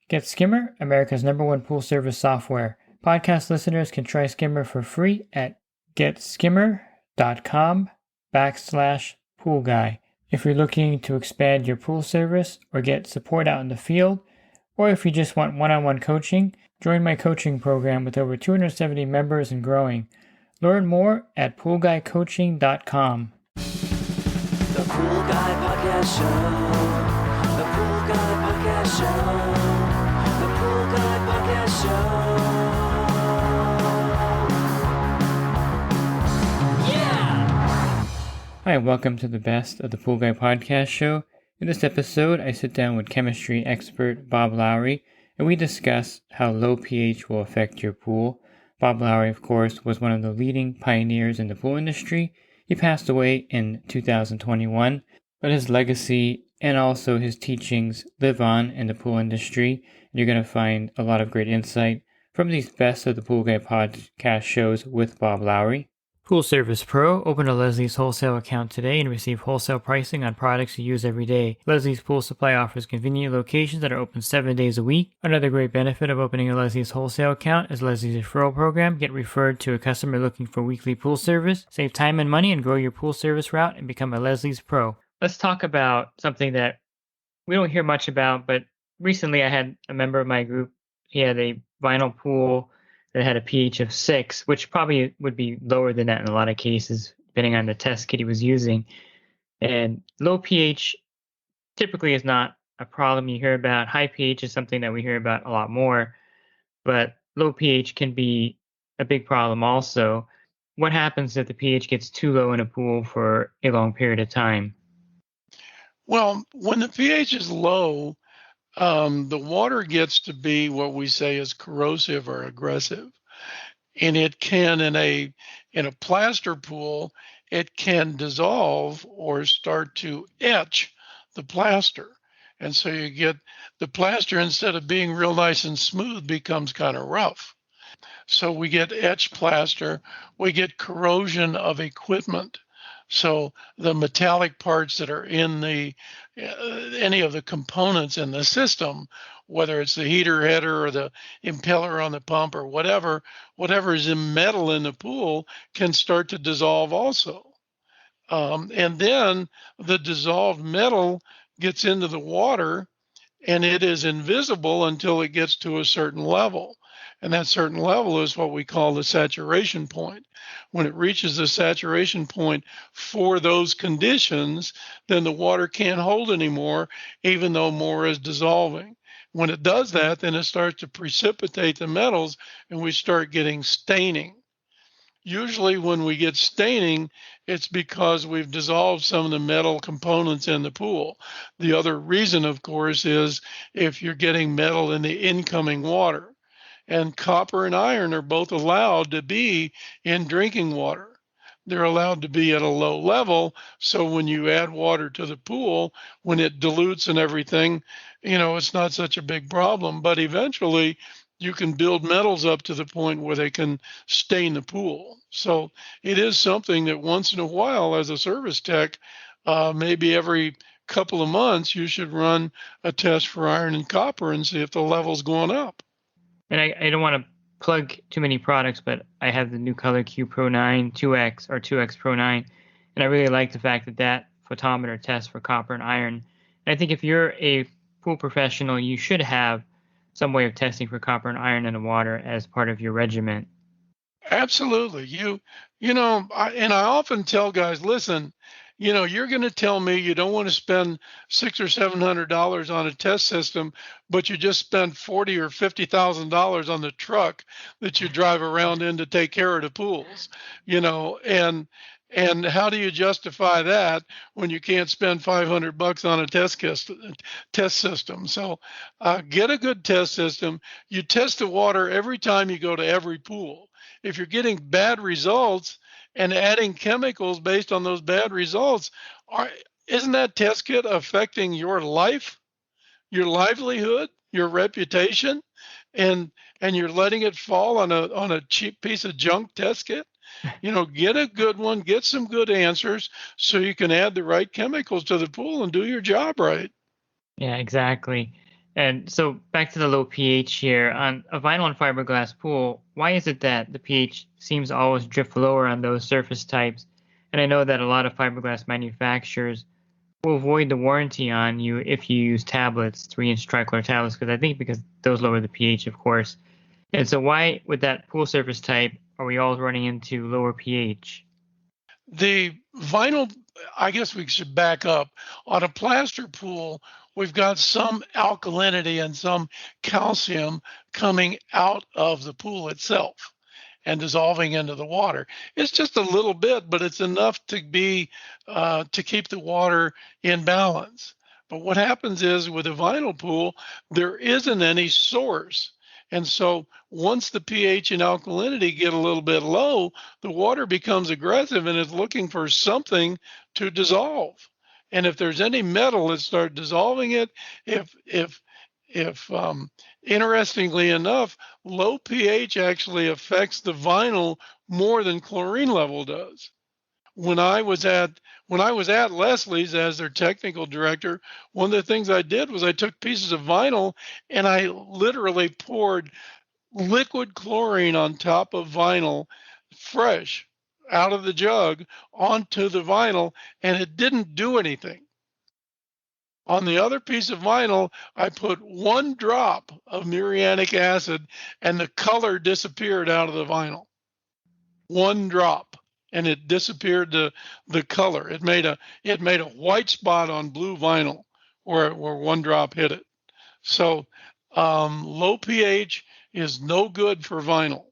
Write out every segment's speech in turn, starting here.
Get Skimmer, America's #1 pool service software. Podcast listeners can try Skimmer for free at getskimmer.com/poolguy. If you're looking to expand your pool service or get support out in the field, or if you just want one-on-one coaching, join my coaching program with over 270 members and growing. Learn more at poolguycoaching.com. The Pool Guy Podcast Show. The Pool Guy Podcast Show. The Pool Guy Podcast Show. Yeah! Hi, and welcome to the best of the Pool Guy Podcast Show. In this episode, I sit down with chemistry expert Bob Lowry, and we discuss how low pH will affect your pool. Bob Lowry, of course, was one of the leading pioneers in the pool industry. He passed away in 2021, but his legacy and also his teachings live on in the pool industry. And you're going to find a lot of great insight from these Best of the Pool Guy podcast shows with Bob Lowry. Pool Service Pro. Open a Leslie's wholesale account today and receive wholesale pricing on products you use every day. Leslie's Pool Supply offers convenient locations that are open 7 days a week. Another great benefit of opening a Leslie's wholesale account is Leslie's referral program. Get referred to a customer looking for weekly pool service. Save time and money and grow your pool service route and become a Leslie's Pro. Let's talk about something that we don't hear much about, but recently I had a member of my group. He had a vinyl pool that had a pH of 6, which probably would be lower than that in a lot of cases, depending on the test kit he was using. And low pH typically is not a problem you hear about. High pH is something that we hear about a lot more, but low pH can be a big problem also. What happens if the pH gets too low in a pool for a long period of time? Well, when the pH is low, the water gets to be what we say is corrosive or aggressive, and it can in a plaster pool, it can dissolve or start to etch the plaster, and so you get the plaster, instead of being real nice and smooth, becomes kind of rough. So we get etched plaster, we get corrosion of equipment. So the metallic parts that are in the any of the components in the system, whether it's the heater header or the impeller on the pump or whatever is in metal in the pool can start to dissolve also. And then the dissolved metal gets into the water and it is invisible until it gets to a certain level. And that certain level is what we call the saturation point. When it reaches the saturation point for those conditions, then the water can't hold anymore, even though more is dissolving. When it does that, then it starts to precipitate the metals and we start getting staining. Usually when we get staining, it's because we've dissolved some of the metal components in the pool. The other reason, of course, is if you're getting metal in the incoming water. And copper and iron are both allowed to be in drinking water. They're allowed to be at a low level. So when you add water to the pool, when it dilutes and everything, it's not such a big problem. But eventually you can build metals up to the point where they can stain the pool. So it is something that once in a while, as a service tech, maybe every couple of months, you should run a test for iron and copper and see if the level's going up. And I don't want to plug too many products, but I have the new Color Q Pro 9 2X or 2X Pro 9. And I really like the fact that photometer tests for copper and iron. And I think if you're a pool professional, you should have some way of testing for copper and iron in the water as part of your regimen. Absolutely. I often tell guys, listen, you're going to tell me you don't want to spend $600 or $700 on a test system, but you just spent $40,000 or $50,000 on the truck that you drive around in to take care of the pools, and how do you justify that when you can't spend $500 on a test system? So get a good test system. You test the water every time you go to every pool. If you're getting bad results and adding chemicals based on those bad results, isn't that test kit affecting your life, your livelihood, your reputation, and you're letting it fall on a cheap piece of junk test kit? Get a good one, get some good answers so you can add the right chemicals to the pool and do your job right. Yeah, exactly. And so back to the low pH here on a vinyl and fiberglass pool, why is it that the pH seems to always drift lower on those surface types? And I know that a lot of fiberglass manufacturers will avoid the warranty on you if you use tablets, 3-inch tricolor tablets, because those lower the pH, of course. And so why with that pool surface type are we all running into lower pH? The vinyl, I guess we should back up. On a plaster pool, we've got some alkalinity and some calcium coming out of the pool itself and dissolving into the water. It's just a little bit, but it's enough to be to keep the water in balance. But what happens is with a vinyl pool, there isn't any source. And so once the pH and alkalinity get a little bit low, the water becomes aggressive and is looking for something to dissolve. And if there's any metal, it starts dissolving it. If interestingly enough, low pH actually affects the vinyl more than chlorine level does. When I was at Leslie's as their technical director, one of the things I did was I took pieces of vinyl and I literally poured liquid chlorine on top of vinyl, fresh out of the jug, onto the vinyl, and it didn't do anything. On the other piece of vinyl, I put 1 drop of muriatic acid and the color disappeared out of the vinyl. 1 drop. And it disappeared the color. It made a white spot on blue vinyl where 1 drop hit it. So low pH is no good for vinyl,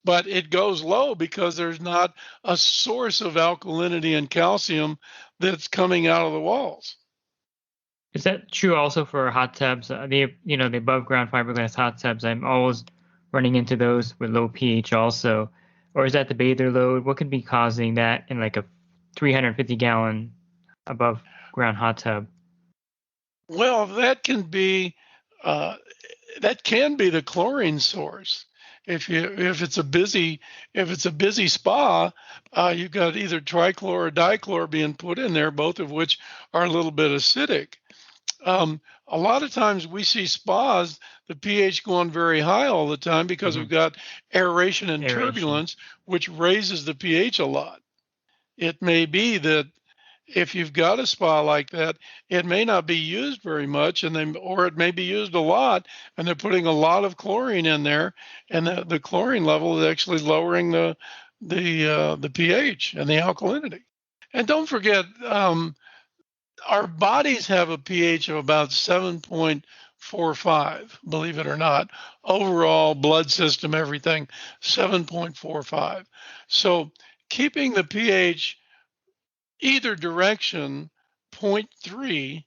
but it goes low because there's not a source of alkalinity and calcium that's coming out of the walls. Is that true also for hot tubs? The above ground fiberglass hot tubs, I'm always running into those with low pH also. Or is that the bather load? What could be causing that in like a 350-gallon above ground hot tub? Well, that can be the chlorine source. If it's a busy spa, you've got either trichlor or dichlor being put in there, both of which are a little bit acidic. A lot of times we see spas, the pH going very high all the time because we've got aeration and turbulence, which raises the pH a lot. It may be that if you've got a spa like that, it may not be used very much, or it may be used a lot, and they're putting a lot of chlorine in there, and the chlorine level is actually lowering the pH and the alkalinity. And don't forget, our bodies have a pH of about 7.45, believe it or not. Overall, blood system, everything, 7.45. So keeping the pH either direction, 0.3,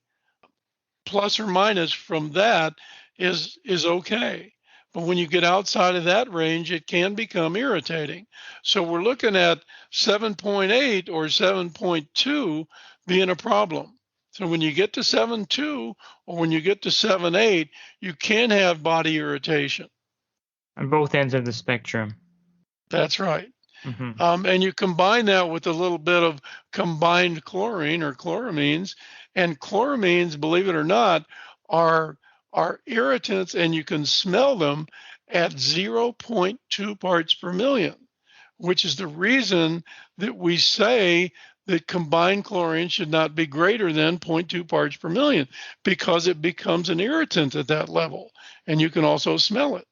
plus or minus from that is okay. But when you get outside of that range, it can become irritating. So we're looking at 7.8 or 7.2 being a problem. So when you get to 7.2 or when you get to 7.8, you can have body irritation. On both ends of the spectrum. That's right. And you combine that with a little bit of combined chlorine or chloramines. And chloramines, believe it or not, are irritants, and you can smell them at 0.2 parts per million, which is the reason that we say that combined chlorine should not be greater than 0.2 parts per million, because it becomes an irritant at that level, and you can also smell it.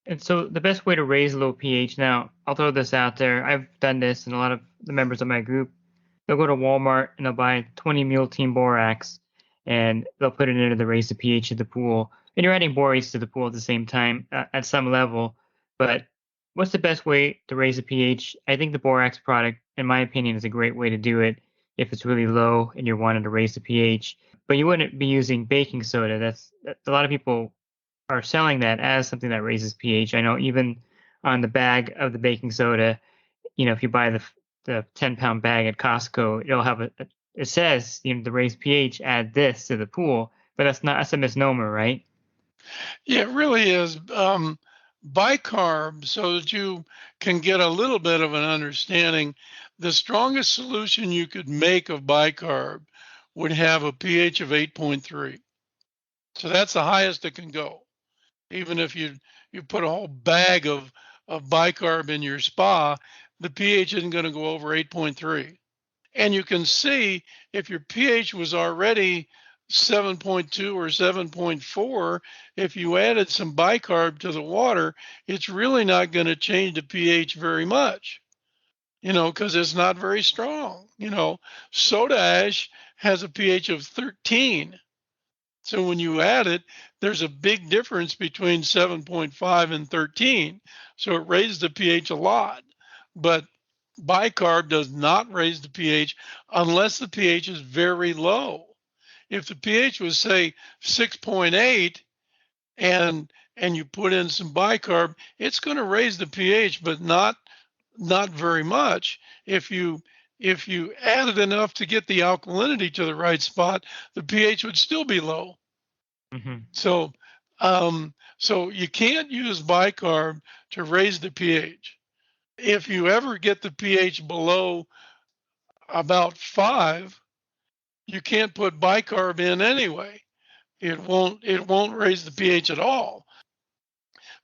And so the best way to raise low pH, now I'll throw this out there, I've done this, and a lot of the members of my group, they'll go to Walmart and they'll buy 20 Mule Team Borax, and they'll put it into the raise the pH of the pool. And you're adding borates to the pool at the same time at some level. But what's the best way to raise the pH? I think the borax product, in my opinion, is a great way to do it if it's really low and you're wanting to raise the pH. But you wouldn't be using baking soda. That's a lot of people are selling that as something that raises pH. I know even on the bag of the baking soda, if you buy the 10-pound bag at Costco, it'll have it says, the raised pH, add this to the pool, but that's a misnomer, right? Yeah, it really is. Bicarb, so that you can get a little bit of an understanding, the strongest solution you could make of bicarb would have a pH of 8.3. So that's the highest it can go. Even if you put a whole bag of bicarb in your spa, the pH isn't going to go over 8.3. And you can see if your pH was already 7.2 or 7.4, if you added some bicarb to the water, it's really not going to change the pH very much, because it's not very strong. Soda ash has a pH of 13. So when you add it, there's a big difference between 7.5 and 13. So it raised the pH a lot. But bicarb does not raise the pH unless the pH is very low. If the pH was, say, 6.8 and you put in some bicarb, it's going to raise the pH, but not very much. If you added enough to get the alkalinity to the right spot, the pH would still be low. Mm-hmm. So you can't use bicarb to raise the pH. If you ever get the pH below about 5, you can't put bicarb in anyway. It won't raise the pH at all,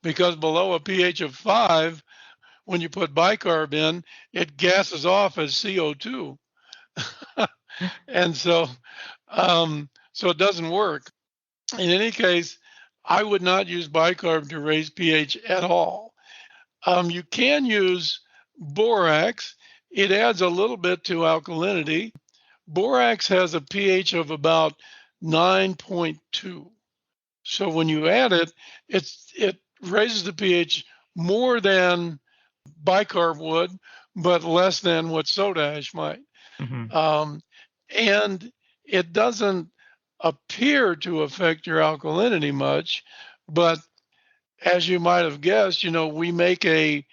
because below a pH of 5, when you put bicarb in, it gases off as CO2. And so it doesn't work. In any case, I would not use bicarb to raise pH at all. You can use borax. It adds a little bit to alkalinity. Borax has a pH of about 9.2. So when you add it, it raises the pH more than bicarb would, but less than what soda ash might. Mm-hmm. And it doesn't appear to affect your alkalinity much, but as you might have guessed, we make an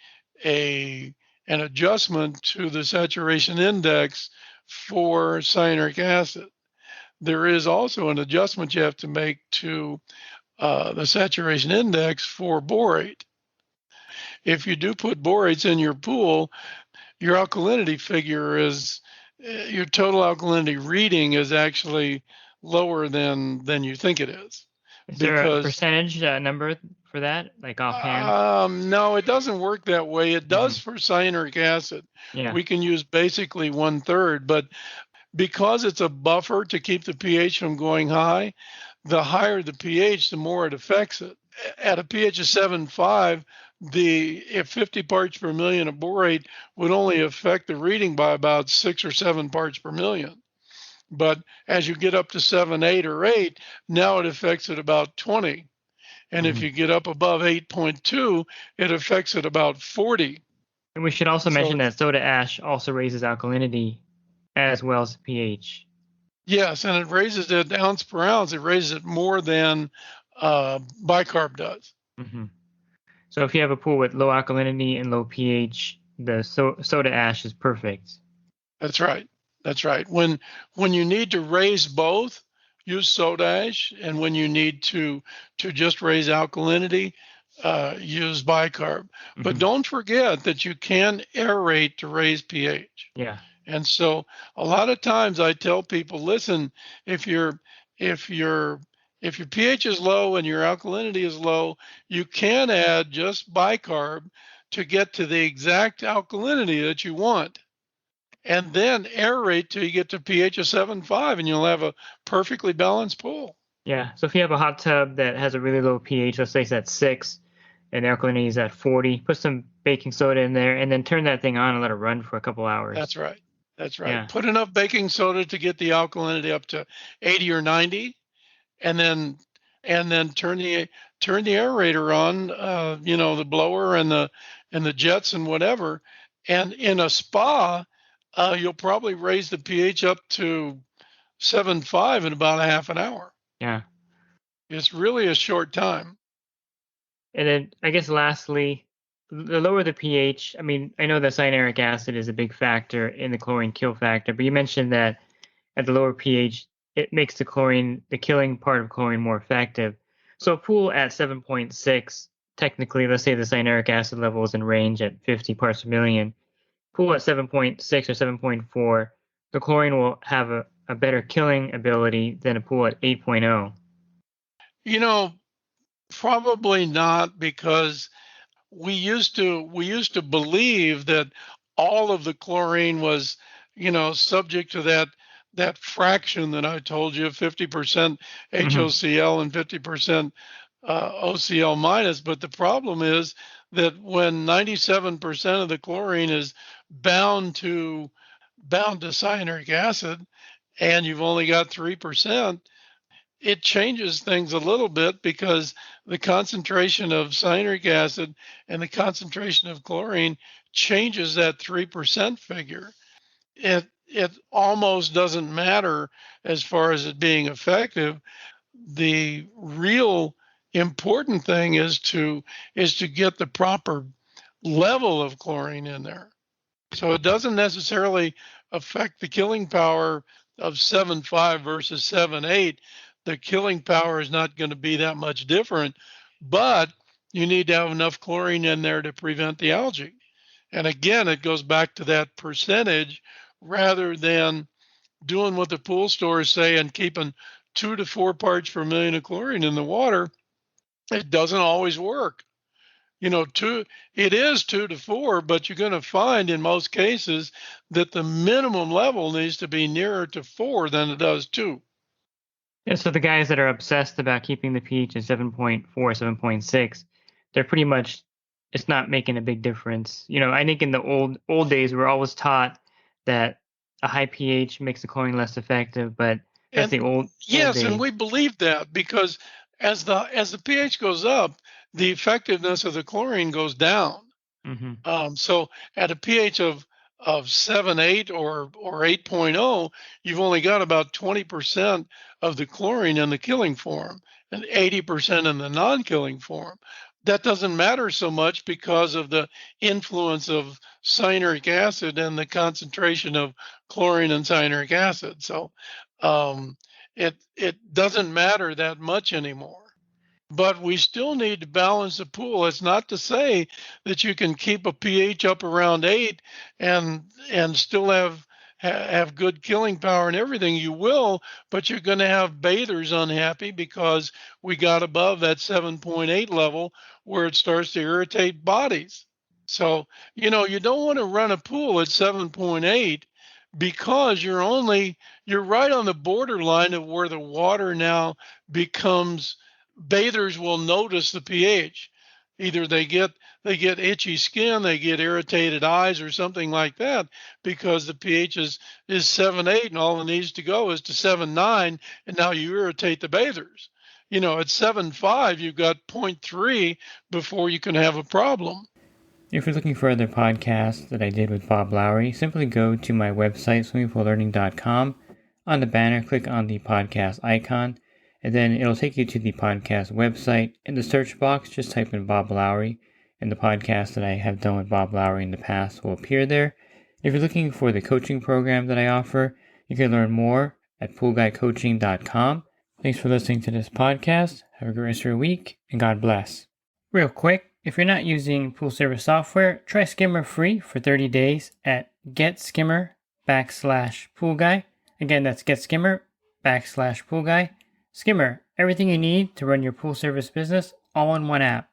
adjustment to the saturation index for cyanuric acid. There is also an adjustment you have to make to the saturation index for borate. If you do put borates in your pool, your alkalinity figure your total alkalinity reading is actually lower than you think it is. Is there a percentage number for that, like offhand? No, it doesn't work that way. It does for cyanuric acid. Yeah. We can use basically 1/3, but because it's a buffer to keep the pH from going high, the higher the pH, the more it affects it. At a pH of 7.5, if 50 parts per million of borate would only affect the reading by about 6 or 7 parts per million. But as you get up to 7, 8, or 8, now it affects it about 20. And if you get up above 8.2, it affects it about 40. And we should also mention that soda ash also raises alkalinity as well as pH. Yes, and it raises it ounce per ounce. It raises it more than bicarb does. Mm-hmm. So if you have a pool with low alkalinity and low pH, the soda ash is perfect. That's right. That's right. When you need to raise both, use soda ash, and when you need to just raise alkalinity, use bicarb. Mm-hmm. But don't forget that you can aerate to raise pH. Yeah. And so a lot of times I tell people, listen, if your pH is low and your alkalinity is low, you can add just bicarb to get to the exact alkalinity that you want. And then aerate till you get to pH of 7.5, and you'll have a perfectly balanced pool. Yeah. So if you have a hot tub that has a really low pH, let's say it's at 6, and the alkalinity is at 40, put some baking soda in there, and then turn that thing on and let it run for a couple hours. That's right. That's right. Yeah. Put enough baking soda to get the alkalinity up to 80 or 90, and then turn the aerator on, the blower and the jets and whatever. And in a spa, you'll probably raise the pH up to 7.5 in about a half an hour. Yeah. It's really a short time. And then I guess lastly, the lower the pH, I mean, I know that cyanuric acid is a big factor in the chlorine kill factor, but you mentioned that at the lower pH, it makes the killing part of chlorine more effective. So a pool at 7.6, technically, let's say the cyanuric acid level is in range at 50 parts per million. Pool at 7.6 or 7.4, the chlorine will have a better killing ability than a pool at 8.0. You know, probably not, because we used to believe that all of the chlorine was, subject to that fraction that I told you, 50% Hmm. HOCl and 50% OCl minus. But the problem is that when 97% of the chlorine is bound to cyanuric acid, and you've only got 3%, it changes things a little bit, because the concentration of cyanuric acid and the concentration of chlorine changes that 3% figure. It almost doesn't matter as far as it being effective. The real important thing is to get the proper level of chlorine in there. So it doesn't necessarily affect the killing power of 7.5 versus 7.8. The killing power is not going to be that much different, but you need to have enough chlorine in there to prevent the algae. And again, it goes back to that percentage, rather than doing what the pool stores say and keeping 2 to 4 parts per million of chlorine in the water. It doesn't always work. It is 2 to 4, but you're going to find in most cases that the minimum level needs to be nearer to 4 than it does 2. Yeah, so the guys that are obsessed about keeping the pH at 7.4, 7.6, they're pretty much, it's not making a big difference. I think in the old days, we're always taught that a high pH makes the chlorine less effective, but that's And the old yes, and days. we believe that, because as the pH goes up, the effectiveness of the chlorine goes down. Hmm. So at a pH of 7.8 or 8.0, you've only got about 20% of the chlorine in the killing form and 80% in the non-killing form. That doesn't matter so much because of the influence of cyanuric acid and the concentration of chlorine and cyanuric acid. So it doesn't matter that much anymore. But we still need to balance the pool. It's not to say that you can keep a pH up around 8 and still have good killing power and everything. You will, but you're going to have bathers unhappy because we got above that 7.8 level, where it starts to irritate bodies. So, you don't want to run a pool at 7.8, because you're right on the borderline of where the water now becomes, bathers will notice the pH. Either they get itchy skin, they get irritated eyes, or something like that, because the pH is 7.8, and all it needs to go is to 7.9, and now you irritate the bathers. At 7.5, you've got 0.3 before you can have a problem. If you're looking for other podcasts that I did with Bob Lowry, simply go to my website, swimmingpoollearning.com. On the banner, click on the podcast icon, and then it'll take you to the podcast website. In the search box, just type in Bob Lowry, and the podcast that I have done with Bob Lowry in the past will appear there. If you're looking for the coaching program that I offer, you can learn more at poolguycoaching.com. Thanks for listening to this podcast. Have a great rest of your week, and God bless. Real quick, if you're not using pool service software, try Skimmer free for 30 days at getskimmer.com/poolguy. Again, that's getskimmer.com/poolguy. Skimmer, everything you need to run your pool service business all in one app.